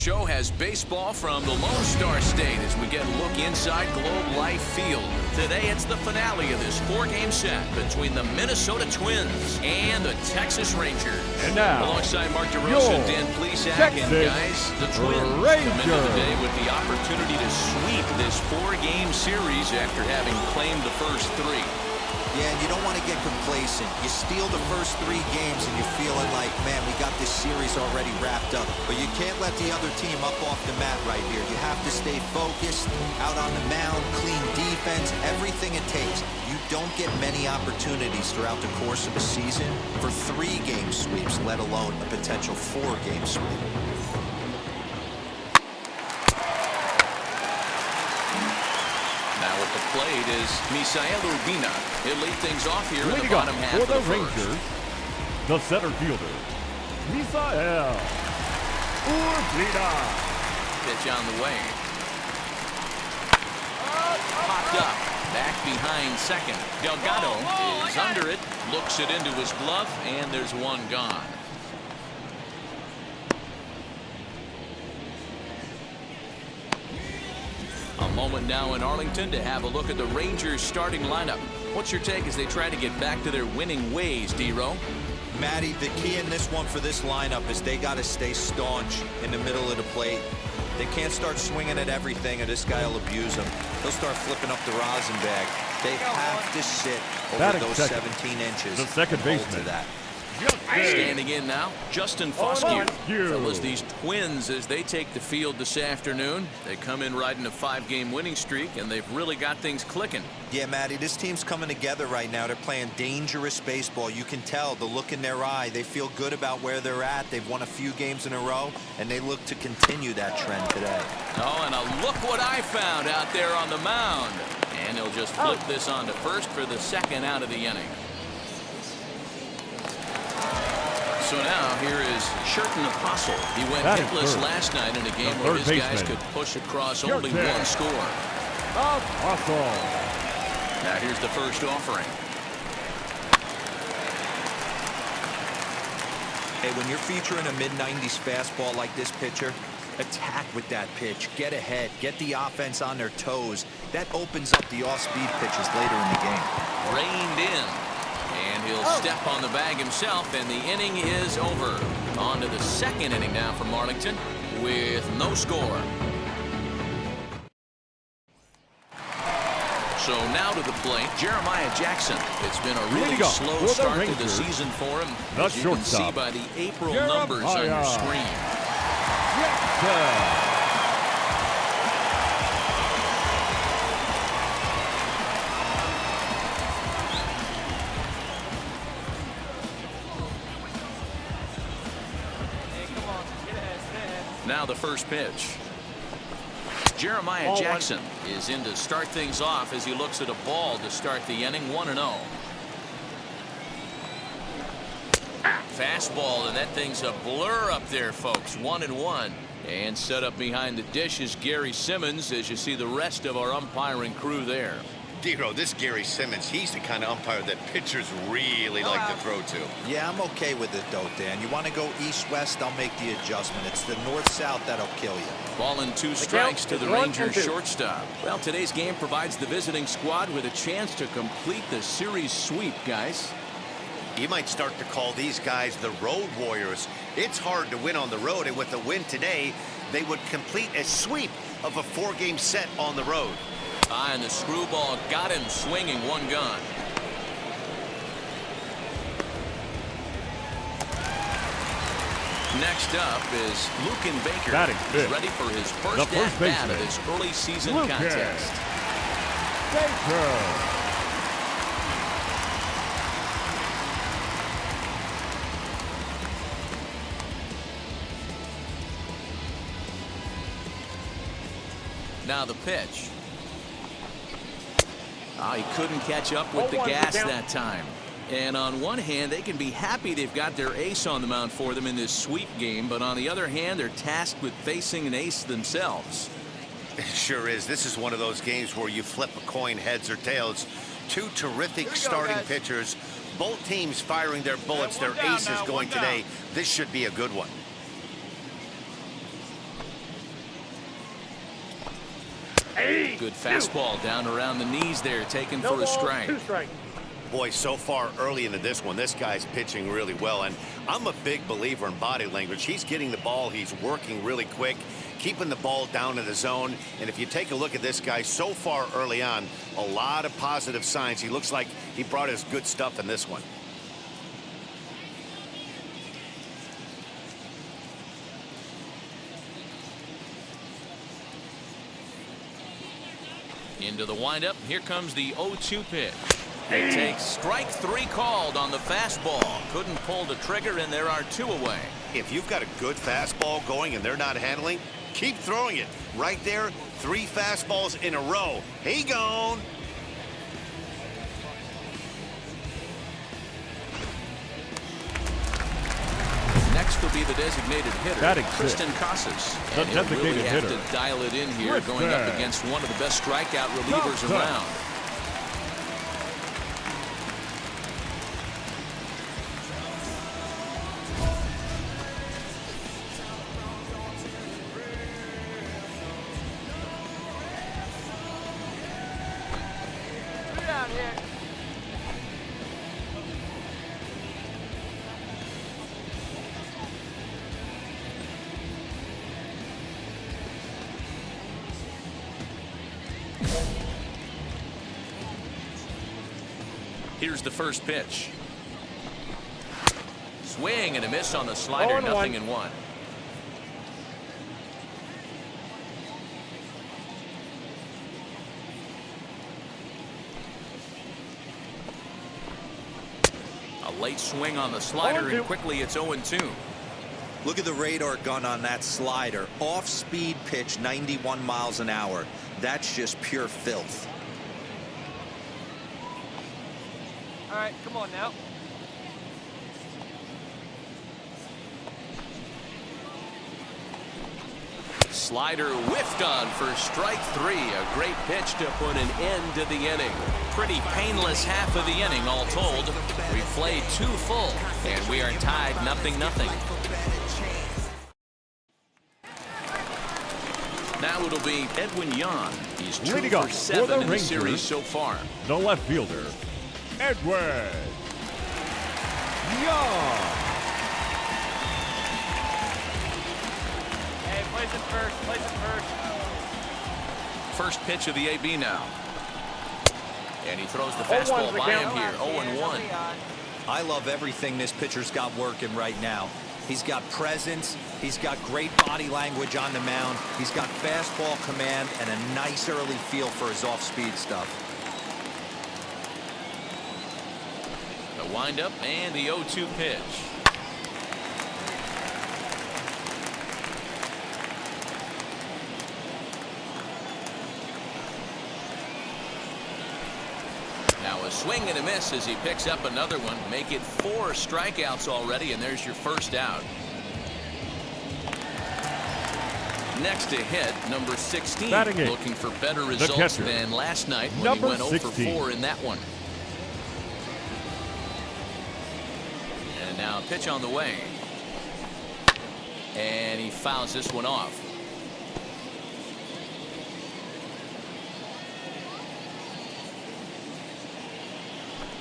Show has baseball from the Lone Star State as we get a look inside Globe Life Field. Today it's the finale of this four-game set between the Minnesota Twins and the Texas Rangers. And now, alongside Mark DeRosa and Dan Plesac, and guys, the Twins come into the day with the opportunity to sweep this four-game series after having claimed the first three. Yeah, and you don't want to get complacent. You steal the first three games and you're feeling like, man, we got this series already wrapped up. But you can't let the other team up off the mat right here. You have to stay focused, out on the mound, clean defense, everything it takes. You don't get many opportunities throughout the course of a season for three-game sweeps, let alone a potential four-game sweep. Now at the plate is Misael Urbina. He'll lead things off here in the Leading bottom half for of the the first. Rangers, the center fielder, Misael Urbina. Pitch on the way. Popped up. Back behind second. Delgado is under it. Looks it into his glove, and there's one gone. A moment now in Arlington to have a look at the Rangers starting lineup. What's your take as they try to get back to their winning ways, D-Row? Matty, the key in this one for this lineup is they got to stay staunch in the middle of the plate. They can't start swinging at everything or this guy will abuse them. He'll start flipping up the rosin bag. They have to sit over those 17 inches. The second baseman. Standing in now, Justin Foscue. Fellas, these Twins, as they take the field this afternoon, they come in riding a 5-game winning streak, and they've really got things clicking. Yeah, Matty, this team's coming together right now. They're playing dangerous baseball. You can tell the look in their eye. They feel good about where they're at. They've won a few games in a row, and they look to continue that trend today. Oh, and look what I found out there on the mound. And he'll just flip this on to first for the second out of the inning. So now here is Sherton Apostle. He went hitless last night in a game where his guys could push across only one score. Apostle. Now here's the first offering. Hey, when you're featuring a mid-90s fastball like this pitcher, attack with that pitch. Get ahead. Get the offense on their toes. That opens up the off-speed pitches later in the game. Reined in. And he'll step on the bag himself, and the inning is over. On to the second inning now from Arlington with no score. So now to the plate, Jeremiah Jackson. It's been a really slow start to the season for him, as you can see by the April numbers on your screen. Now the first pitch. Jeremiah Jackson is in to start things off as he looks at a ball to start the inning. 1-0. Fastball, and that thing's a blur up there, folks. 1-1. And set up behind the dish is Gary Simmons as you see the rest of our umpiring crew there. D-Row, this Gary Simmons, he's the kind of umpire that pitchers really like to throw to. Yeah, I'm okay with it, though, Dan. You want to go east-west, I'll make the adjustment. It's the north-south that'll kill you. Ball and 2 strikes to the Rangers shortstop. Well, today's game provides the visiting squad with a chance to complete the series sweep, guys. You might start to call these guys the road warriors. It's hard to win on the road, and with a win today, they would complete a sweep of a 4-game set on the road. And the screwball got him swinging, one gone. Next up is Lucan Baker. He's ready for his first at-bat of this early season contest. Baker. Now the pitch. He couldn't catch up with the gas that time. And on one hand, they can be happy they've got their ace on the mound for them in this sweep game, but on the other hand, they're tasked with facing an ace themselves. It sure is. This is one of those games where you flip a coin heads or tails. Two terrific starting pitchers. Both teams firing their bullets. Their aces going today. This should be a good one. Good fastball down around the knees there, taken for a strike. Boy, so far early into this one, this guy's pitching really well, and I'm a big believer in body language. He's getting the ball, he's working really quick, keeping the ball down in the zone, and if you take a look at this guy so far early on, a lot of positive signs. He looks like he brought his good stuff in this one. Into the windup, here comes the 0-2 pitch. It takes strike 3 called on the fastball. Couldn't pull the trigger, and there are 2 away. If you've got a good fastball going and they're not handling, keep throwing it. Right there, 3 fastballs in a row. He gone. Next will be the designated hitter, Batting Kristen sixth. Casas. The And he'll really designated have hitter, to dial it in here, going up Kristen. against one of the best strikeout relievers Casas. around. Here's the first pitch. Swing and a miss on the slider, 0-1. A late swing on the slider, and quickly it's 0-2. Look at the radar gun on that slider. Off-speed pitch, 91 miles an hour. That's just pure filth. All right, come on now. Slider whiffed on for strike 3. A great pitch to put an end to the inning. Pretty painless half of the inning, all told. We played 2 full, and we are tied 0-0. Now it'll be Edwin Yan. He's 2 Leading for up for 7 the in the Rangers, series so far. The left fielder, Edwin Young. Hey, place it first, place it first. First pitch of the AB now. And he throws the fastball by him here, 0-1. I love everything this pitcher's got working right now. He's got presence, he's got great body language on the mound, he's got fastball command and a nice early feel for his off-speed stuff. The windup and the 0-2 pitch. Now a swing and a miss as he picks up another one. Make it 4 strikeouts already, and there's your first out. Next to hit, number 16. Batting eighth, looking for better results catcher, than last night when number he went 0 for 16. 4 in that one. And now a pitch on the way. And he fouls this one off.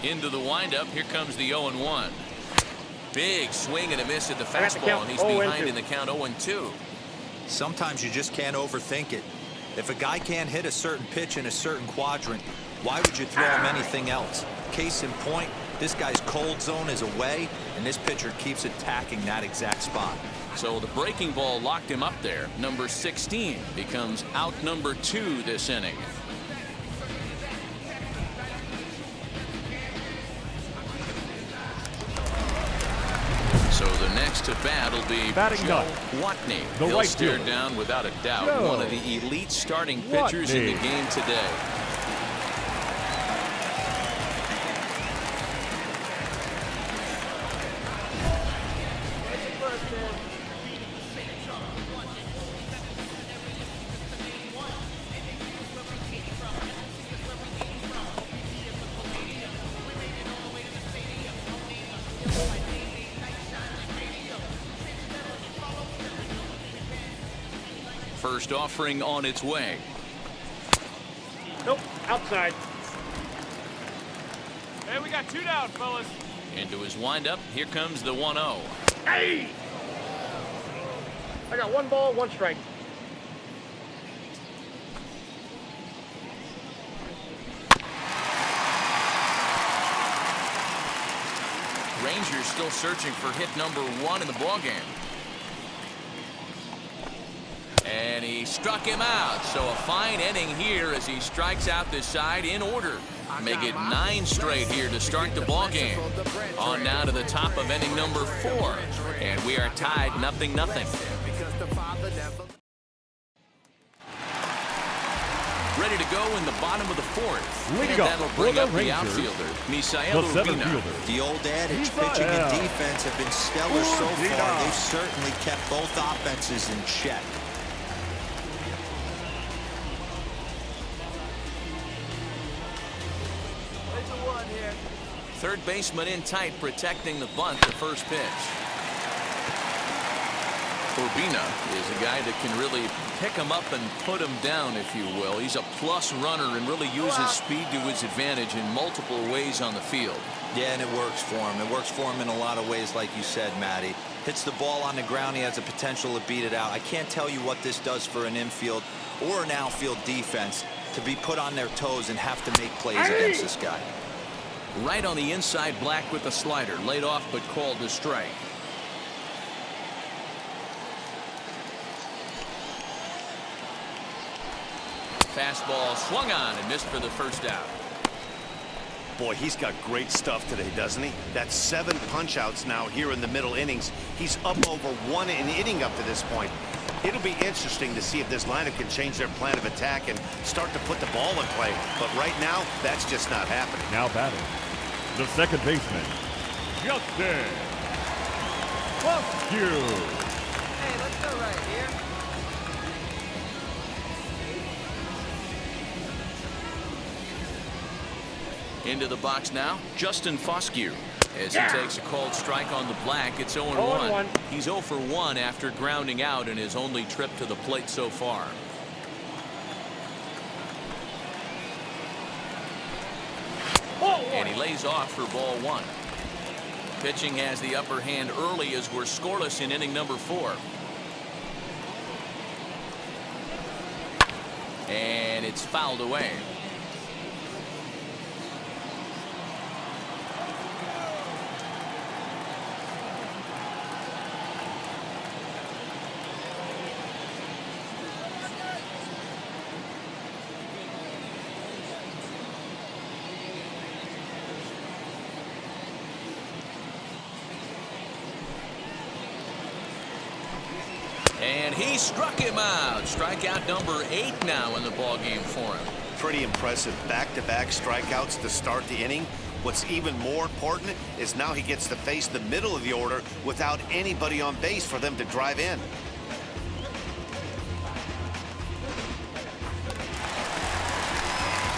Into the windup. Here comes the 0-1. Big swing and a miss at the fastball, and he's behind in the count 0-2. Sometimes you just can't overthink it. If a guy can't hit a certain pitch in a certain quadrant, why would you throw him anything else? Case in point, this guy's cold zone is away, and this pitcher keeps attacking that exact spot. So the breaking ball locked him up there. Number 16 becomes out number 2 this inning. So the next to bat will be Batting Joe ninth, Watney. the He'll right stare fielder, down without a doubt. Joe One of the elite starting pitchers in the Watney. game today. First offering on its way. Nope, outside. Hey, we got 2 down, fellas. Into his windup. Here comes the 1-0. Hey! I got 1 ball, 1 strike. Rangers still searching for hit number 1 in the ballgame. And he struck him out. So a fine inning here as he strikes out this side in order. Make it 9 straight here to start the ballgame. On now to the top of inning number 4. And we are tied 0-0. Ready to go in the bottom of the 4th. Leading And up that'll for bring the up the Rangers, outfielder, the Misael center Urbina. fielder. The old adage, Misael. pitching and defense have been stellar so Urbina. far. They've certainly kept both offenses in check. Play the 1 here. Third baseman in tight, protecting the bunt, the first pitch. Urbina is a guy that can really pick him up and put him down, if you will. He's a plus runner and really uses speed to his advantage in multiple ways on the field. Yeah, and it works for him. It works for him in a lot of ways, like you said, Matty. Hits the ball on the ground, he has the potential to beat it out. I can't tell you what this does for an infield or an outfield defense to be put on their toes and have to make plays against this guy. Right on the inside, Black with the slider. Laid off but called to strike. Fastball swung on and missed for the first out. Boy, he's got great stuff today, doesn't he? That's 7 punch-outs now here in the middle innings. He's up over 1 an inning up to this point. It'll be interesting to see if this lineup can change their plan of attack and start to put the ball in play. But right now, that's just not happening. Now batting, the second baseman, Justin Foscue. Hey, let's go right here. Into the box now, Justin Foscue. As he takes a called strike on the Black, it's 0-1. 0-1. He's 0 for 1 after grounding out in his only trip to the plate so far. And he lays off for ball 1. Pitching has the upper hand early as we're scoreless in inning number 4. And it's fouled away. And he struck him out. Strikeout number 8 now in the ballgame for him. Pretty impressive back-to-back strikeouts to start the inning. What's even more important is now he gets to face the middle of the order without anybody on base for them to drive in.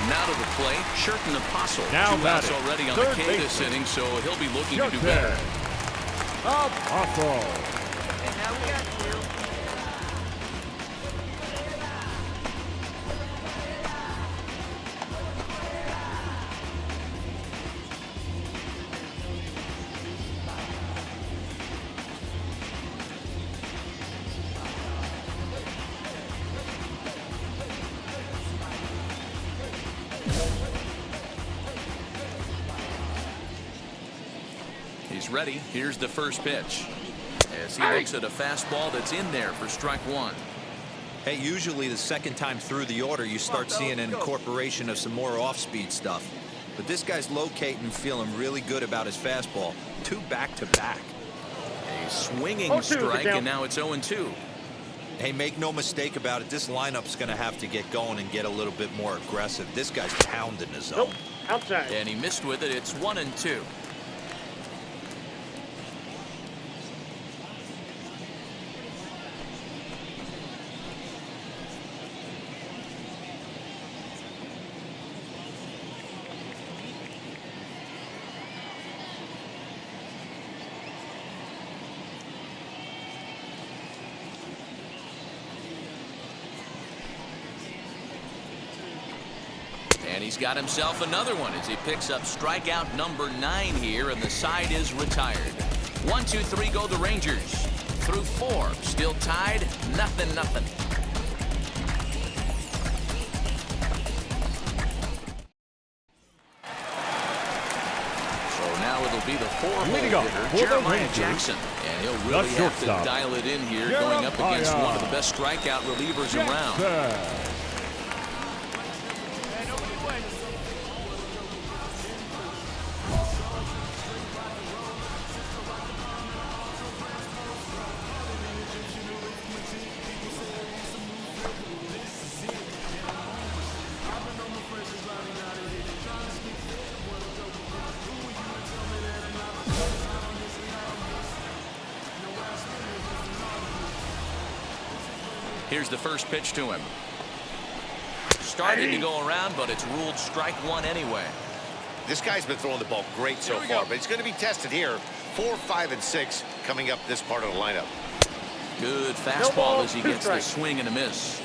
Now to the plate, Sherton Apostle. Now 2 outs batting, already on the third K this baseman, inning, so he'll be looking to do Justin better. Apostle. And now we got 2. He's ready. Here's the first pitch. As he looks at a fastball that's in there for strike 1. Hey, usually the second time through the order, you start seeing an incorporation of some more off-speed stuff. But this guy's locating, feeling really good about his fastball. 2 back-to-back. A swinging 0-2, strike, get down. and now it's 0-2. Hey, make no mistake about it. This lineup's going to have to get going and get a little bit more aggressive. This guy's pounding his zone. Nope, outside. And he missed with it. It's 1-2. And he's got himself another one as he picks up strikeout number 9 here, and the side is retired. 1, 2, 3 go the Rangers. Through 4, still tied, nothing. So now it'll be the 4-hole hitter, Jeremiah Jackson. And he'll really have to dial it in here, going up against one of the best strikeout relievers around. Here's the first pitch to him. Started to go around, but it's ruled strike 1 anyway. This guy's been throwing the ball great so far, but he's going to be tested here. 4, 5, and 6 coming up this part of the lineup. Good fastball as he gets the swing and a miss.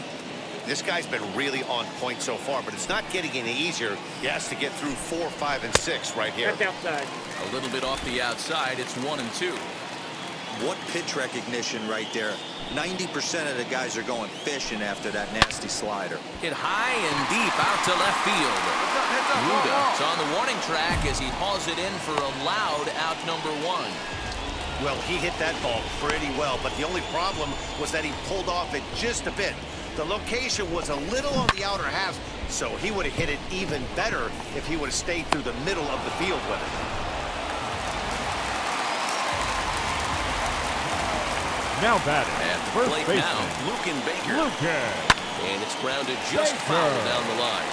This guy's been really on point so far, but it's not getting any easier. He has to get through 4, 5, and 6 right here. That's outside. A little bit off the outside. It's 1 and 2. What pitch recognition right there. 90% of the guys are going fishing after that nasty slider. Hit high and deep out to left field. Ruda's on the warning track as he hauls it in for a loud out number 1. Well, he hit that ball pretty well, but the only problem was that he pulled off it just a bit. The location was a little on the outer half, so he would have hit it even better if he would have stayed through the middle of the field with it. Now batting At the first plate baseman, now, Lucan Baker. And it's grounded just Baker. foul down the line.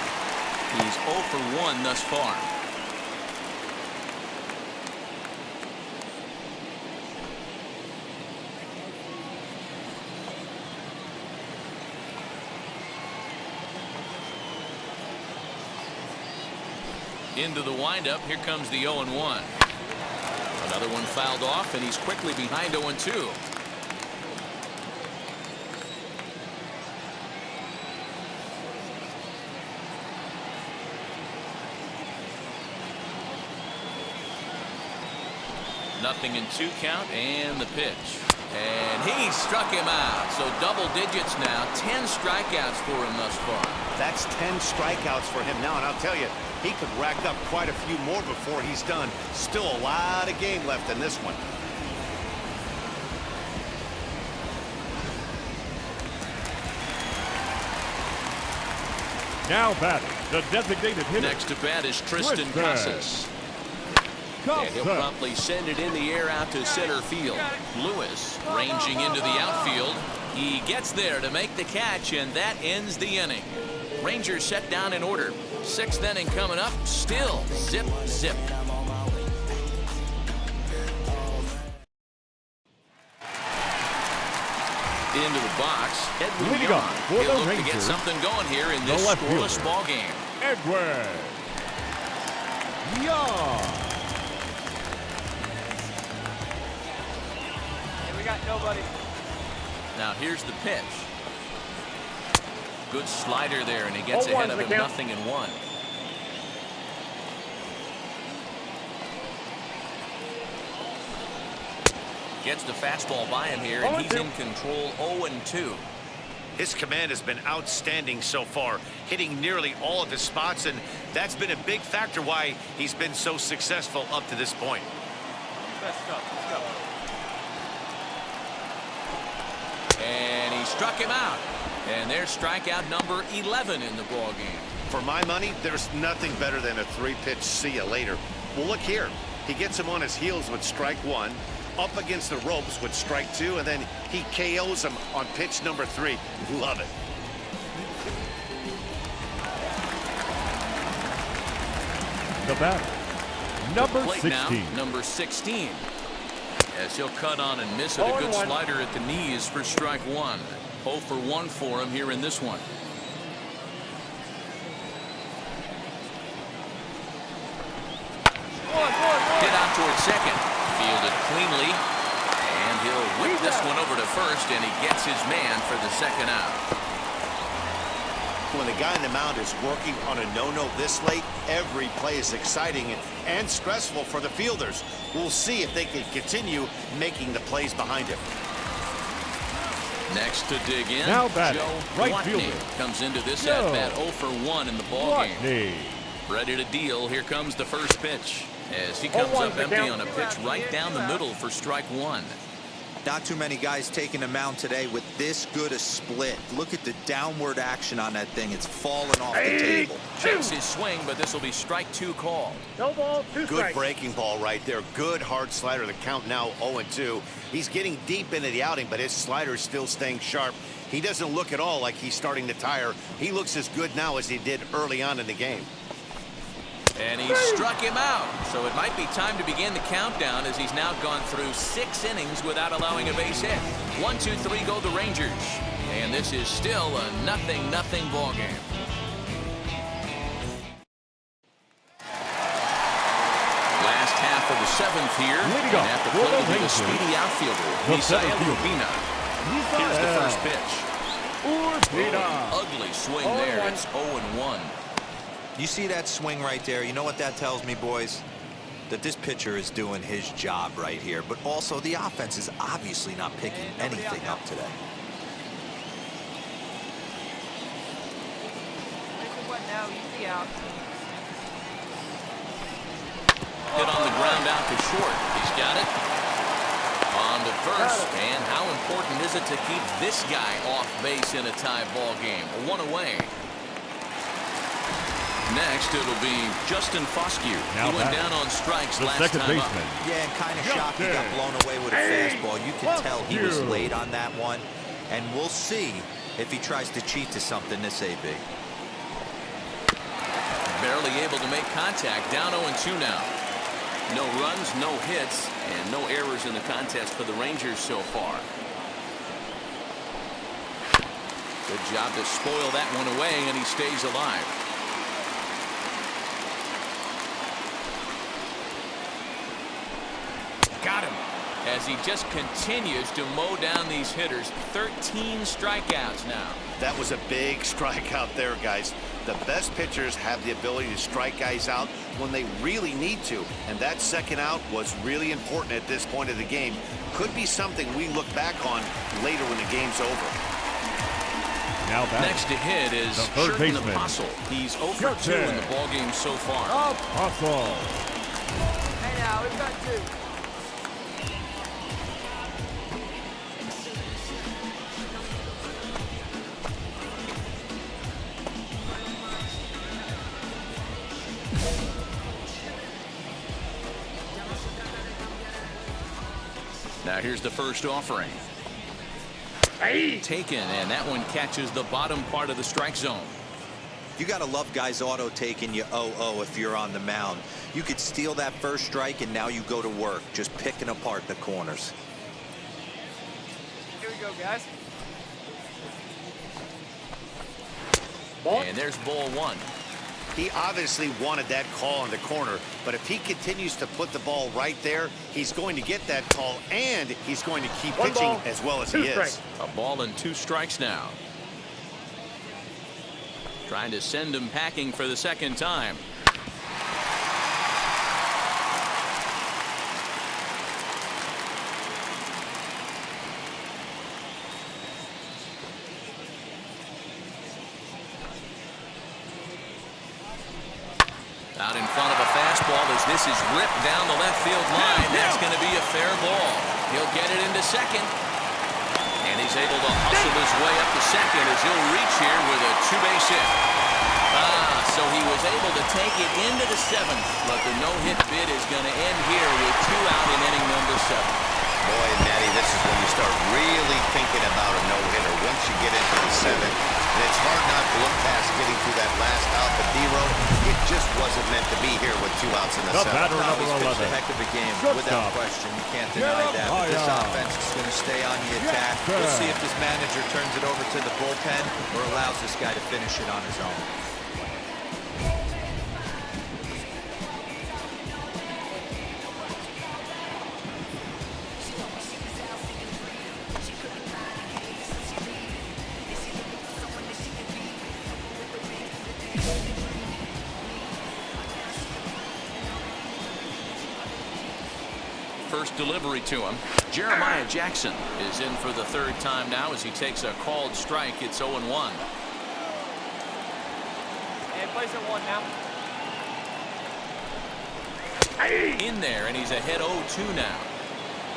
He's 0 for 1 thus far. Into the windup, here comes the 0-1. Another one fouled off, and he's quickly behind 0-2. Nothing in 2 count, and the pitch. And he struck him out. So double digits now. 10 strikeouts for him thus far. That's 10 strikeouts for him now, and I'll tell you, he could rack up quite a few more before he's done. Still a lot of game left in this one. Now batting the designated hitter. Next to bat is Tristan Casas. And he'll promptly send it in the air out to center field. Lewis ranging into the outfield. He gets there to make the catch, and that ends the inning. Rangers set down in order. 6th inning coming up. Still zip. Into the box. Edwin Leading Young. off for He'll the look to get Rangers, something going here in this left scoreless fielder, ball game. Edwin Young. We got nobody. Now here's the pitch. Good slider there, and he gets ahead of him. 0-1. Gets the fastball by him here, and he's in control. 0-2. His command has been outstanding so far, hitting nearly all of his spots, and that's been a big factor why he's been so successful up to this point. Best stuff. Let's go. And he struck him out. And there's strikeout number 11 in the ball game. For my money, there's nothing better than a 3-pitch see you later. Well, look here. He gets him on his heels with strike 1, up against the ropes with strike 2, and then he KOs him on pitch number 3. Love it. The batter, number Plate 16. now, number 16. As he'll cut on and miss it. A good slider at the knees for strike 1. 0 for 1 for him here in this one. Hit out towards second. Fielded cleanly. And he'll whip this one over to first, and he gets his man for the second out. when the guy on the mound is working on a no-no this late, every play is exciting and stressful for the fielders. We'll see if they can continue making the plays behind him. Next to dig in, Now batting, Joe right Watney fielder. comes into this Joe at-bat 0 for 1 in the ballgame. Watney. Ready to deal. Here comes the first pitch as he comes 0-1 up the empty count. on a pitch right down the middle for strike 1. Not too many guys taking the mound today with this good a split. Look at the downward action on that thing. It's falling off the table. Checks his swing, but this will be strike 2 call. No ball, 2 Good strikes. breaking ball right there. Good hard slider. The count now 0-2. He's getting deep into the outing, but his slider is still staying sharp. He doesn't look at all like he's starting to tire. He looks as good now as he did early on in the game. And he struck him out. So it might be time to begin the countdown as he's now gone through 6 innings without allowing a base hit. 1, 2, 3 go the Rangers. And this is still a 0-0 ball game. Last half of the 7th here. Leading And off at the for plate the will be the Rangers, speedy outfielder, the Misael center fielder. Urbina. Here's the first pitch. Urbina. Ugly swing 0-1. there. It's 0-1. You see that swing right there? You know what that tells me, boys? That this pitcher is doing his job right here. But also, the offense is obviously not picking anything up today. What now? Easy out. Hit on the ground out to short. He's got it. On to first. And how important is it to keep this guy off base in a tie ball game? 1 away. Next, it'll be Justin Foscue. Now He went batting, down on strikes the last second time baseman. up. Yeah, and kind of shocked he got blown away with a fastball. You can tell he was late on that one. And we'll see if he tries to cheat to something this AB. Barely able to make contact. Down 0-2 now. No runs, no hits, and no errors in the contest for the Rangers so far. Good job to spoil that one away, and he stays alive. Got him. As he just continues to mow down these hitters. 13 strikeouts now. That was a big strikeout there, guys. The best pitchers have the ability to strike guys out when they really need to. And that second out was really important at this point of the game. Could be something we look back on later when the game's over. Now batting, Next to hit is the third Sherton baseman. Apostle. He's 0 for 2 in the ballgame so far. Apostle. Hey now, we've got 2. Now here's the first offering. Taken, and that one catches the bottom part of the strike zone. You got to love guys auto taking you 0-0 if you're on the mound. You could steal that first strike, and now you go to work, just picking apart the corners. Here we go, guys. Ball. And there's ball 1. He obviously wanted that call in the corner, but if he continues to put the ball right there, he's going to get that call, and he's going to keep 1 pitching ball, as well as 2 he is. strikes. A ball and 2 strikes now. Trying to send him packing for the second time. Out in front of a fastball as this is ripped down the left field line. That's going to be a fair ball. He'll get it into second. And he's able to hustle his way up to second as he'll reach here with a 2-base hit. So he was able to take it into the 7th, but the no-hit bid is going to end here with 2 out in inning number 7. Boy, Matty, this is when you start really thinking about a no-hitter. Once you get into the 7th, and it's hard not to look past getting through that last out, but D-Row, it just wasn't meant to be here with 2 outs in the The 7th. batter, No, number he's pitched 11. a heck of a game, Shortstop. without question. You can't deny that. But this offense is going to stay on the attack. We'll see if this manager turns it over to the bullpen or allows this guy to finish it on his own. First delivery to him. Jeremiah Jackson is in for the third time now as he takes a called strike. It's 0-1. And place at 1 now. In there, and he's ahead 0-2 now.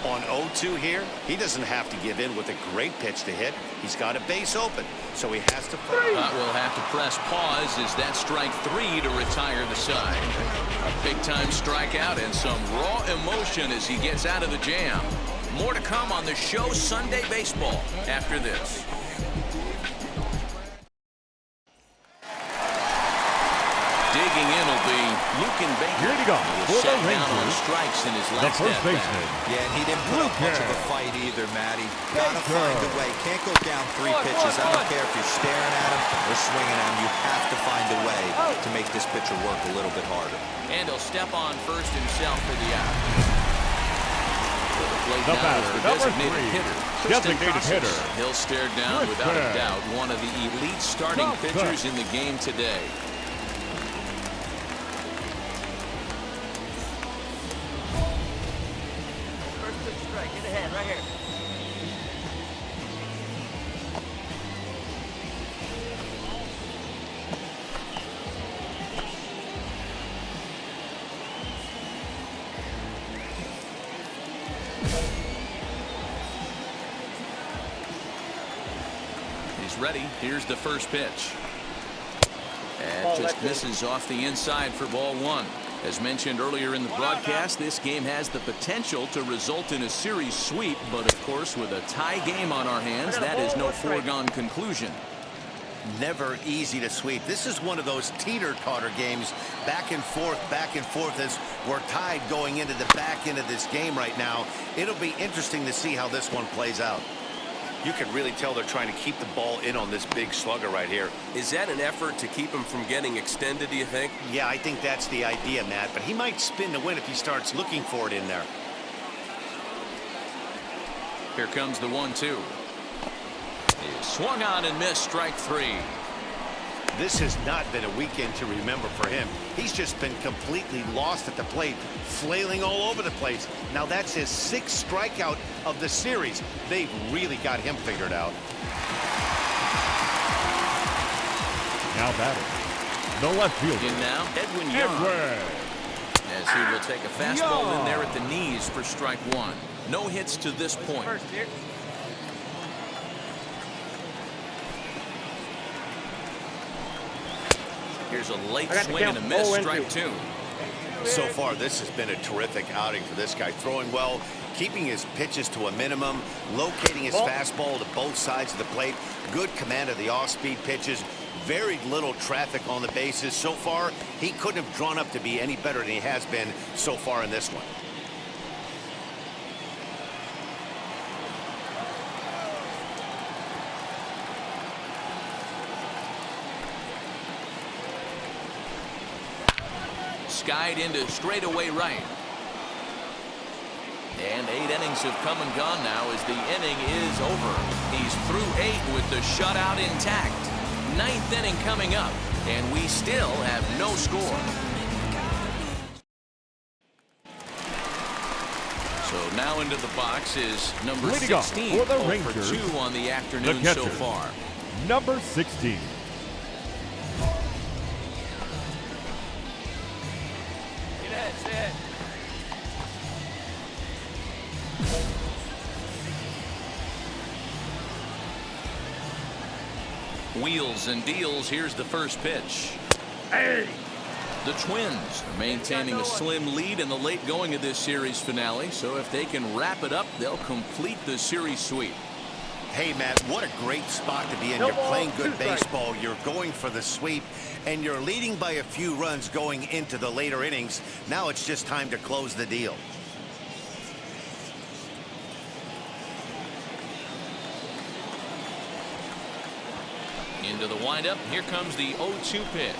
On 0-2 here, he doesn't have to give in with a great pitch to hit. He's got a base open, so he has to. But we'll have to press pause as that strike 3 to retire the side. A big-time strikeout and some raw emotion as he gets out of the jam. More to come on the show Sunday Baseball after this. Digging in will be Lucan Baker. Leading off He for was the sat down on Rangers, strikes in his the last first at-bat. baseman. Yeah, and he didn't put up much of a fight either, Matty. Gotta find a way. Can't go down 3 pitches. I don't care if you're staring at him or swinging at him. You have to find a way to make this pitcher work a little bit harder. And he'll step on first himself for the out. For the plate The now batter, is the number designated 3, hitter. designated Christian hitter. Casas. He'll stare down without a doubt one of the elite starting Casas. pitchers in the game today. First pitch strike. Get ahead right here. He's ready. Here's the first pitch. And Ball just that way. misses off the inside for ball 1. As mentioned earlier in the broadcast, this game has the potential to result in a series sweep, but of course with a tie game on our hands, that is no foregone conclusion. Never easy to sweep. This is one of those teeter-totter games, back and forth as we're tied going into the back end of this game right now. It'll be interesting to see how this one plays out. You can really tell they're trying to keep the ball in on this big slugger right here. Is that an effort to keep him from getting extended, do you think? Yeah, I think that's the idea, Matt, but he might spin to win if he starts looking for it in there. Here comes the 1-2. He swung on and missed, strike 3. This has not been a weekend to remember for him. He's just been completely lost at the plate, flailing all over the place. Now that's his 6th strikeout of the series. They've really got him figured out. Now batting, the left fielder, In now, Edwin Young, Edwin. as he will take a fastball in there at the knees for strike 1. No hits to this point. First here. Here's a late I got the swing and a count. miss, 0-2. strike 2. So far, this has been a terrific outing for this guy. Throwing well, keeping his pitches to a minimum, locating his fastball to both sides of the plate. Good command of the off-speed pitches. Very little traffic on the bases. So far, he couldn't have drawn up to be any better than he has been so far in this one. Skied into straightaway right. And 8 innings have come and gone now as the inning is over. He's through 8 with the shutout intact. 9th inning coming up, and we still have no score. So now into the box is number Leading off 16 for the 0 Rangers, for 2 on the afternoon the so catcher, far. number 16. Get ahead. Stay ahead. Wheels and deals. Here's the first pitch. The Twins are maintaining a slim lead in the late going of this series finale, so if they can wrap it up, they'll complete the series sweep. Hey, Matt, what a great spot to be in. No You're ball, playing 2 good strikes. baseball. You're going for the sweep, and you're leading by a few runs going into the later innings. Now it's just time to close the deal. Into the windup. Here comes the 0-2 pitch.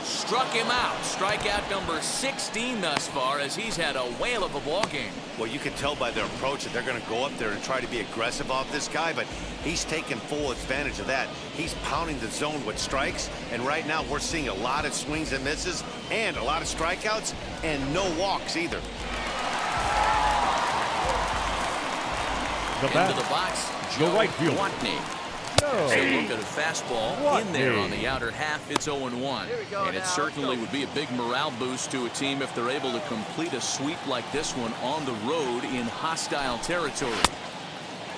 Struck him out. Strikeout number 16 thus far, as he's had a whale of a ball game. Well, you can tell by their approach that they're going to go up there and try to be aggressive off this guy, but he's taking full advantage of that. He's pounding the zone with strikes, and right now we're seeing a lot of swings and misses and a lot of strikeouts and no walks either. The Into bat, the box, the Joe right fielder. Watney. Joe. Take a look at a fastball in there Watney. on the outer half. It's 0-1. Here we go And it now. certainly would be a big morale boost to a team if they're able to complete a sweep like this one on the road in hostile territory.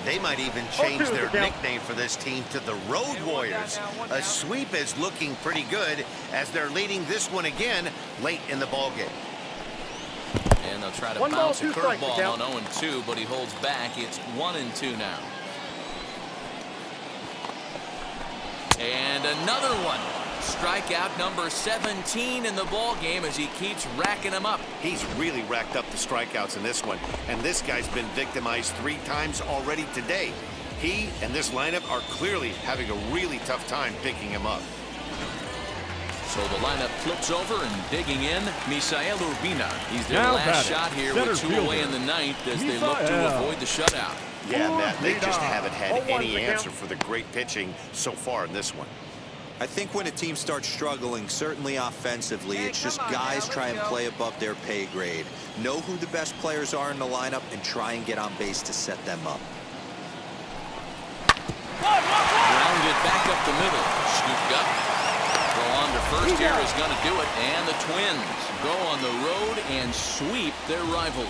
They might even change 0-2 their the count. nickname for this team to the Road Warriors. A sweep is looking pretty good as they're leading this one again late in the ballgame. And they'll try to 1 ball, bounce a 2 strikes, the curveball on count. 0-2, but he holds back. It's 1-2 now. And another one. Strikeout number 17 in the ball game as he keeps racking them up. He's really racked up the strikeouts in this one, and this guy's been victimized 3 times already today. He and this lineup are clearly having a really tough time picking him up. So the lineup flips over and digging in, Misael Urbina. He's their Now last batting, shot here center with 2 away fielder, in the ninth as they look to Misael. avoid the shutout. Yeah, Matt, they just Urbina. haven't had 0-1 any the count. answer for the great pitching so far in this one. I think when a team starts struggling, certainly offensively, it's just come on guys now, let's try and go. play above their pay grade. Know who the best players are in the lineup and try and get on base to set them up. Grounded back up the middle. Scooped up. Throw on to first here is going to do it. And the Twins go on the road and sweep their rivals.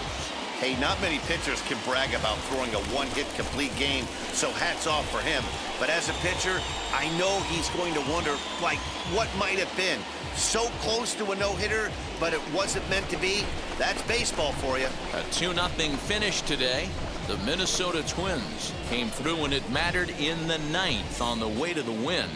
Hey, not many pitchers can brag about throwing a one-hit complete game, so hats off for him. But as a pitcher, I know he's going to wonder, like, what might have been. So close to a no-hitter, but it wasn't meant to be. That's baseball for you. A 2-0 finish today. The Minnesota Twins came through when it mattered in the ninth on the way to the win.